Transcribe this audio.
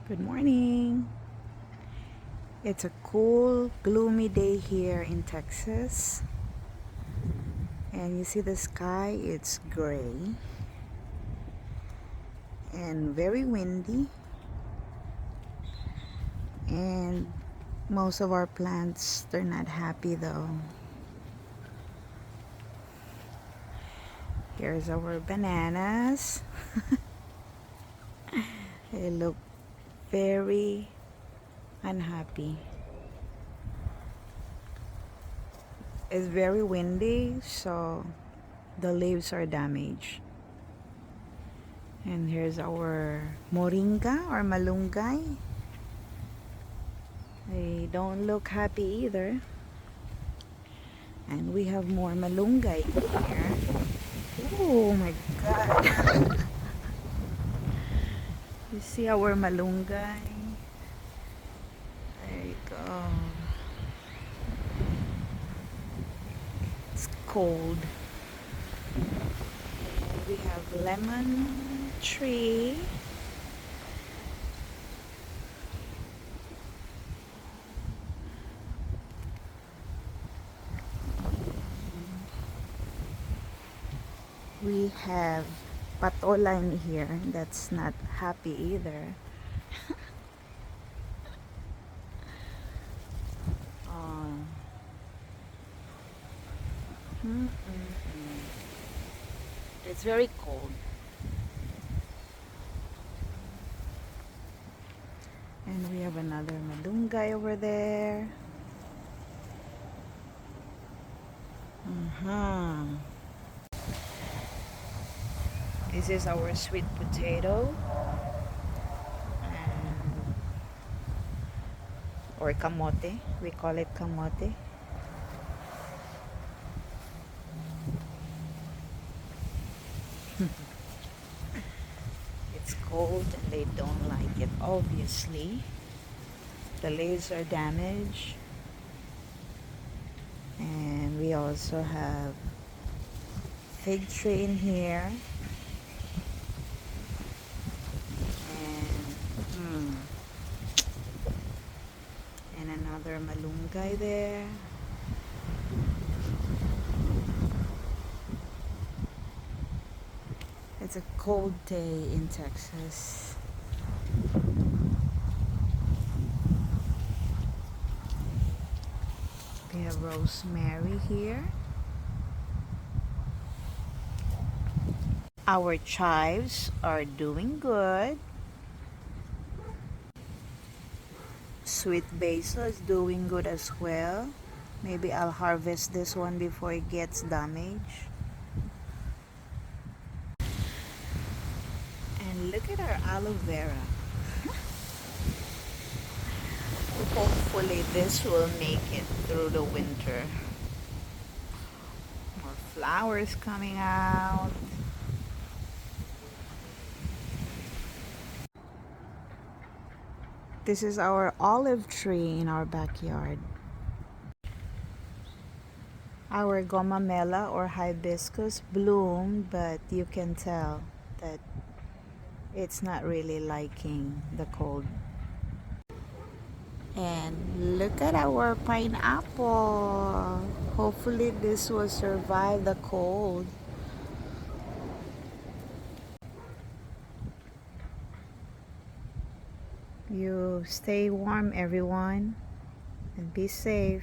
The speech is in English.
Good morning. It's a cool, gloomy day here in Texas. And you see the sky, it's gray and very windy. And most of our plants, they're not happy though. Here's our bananas. They look very unhappy. It's very windy, so the leaves are damaged. And here's our moringa or malunggay. They don't look happy either. And we have more malunggay here. Oh my god. You see our malunggay? There you go. It's cold. And we have lemon tree. We have patola in here. That's not happy either. It's very cold. And we have another malunggay over there. This is our sweet potato. Or kamote. We call it kamote. It's cold and they don't like it, obviously. The leaves are damaged. And we also have fig tree in here. And another malunggay there. It's a cold day in Texas. We have rosemary here. Our chives are doing good. Sweet basil is doing good as well. Maybe I'll harvest this one before it gets damaged. And look at our aloe vera. Hopefully this will make it through the winter. More flowers coming out. This is our olive tree in our backyard. Our gomamela or hibiscus bloomed, but you can tell that it's not really liking the cold. And look at our pineapple. Hopefully this will survive the cold. You stay warm, everyone, and be safe.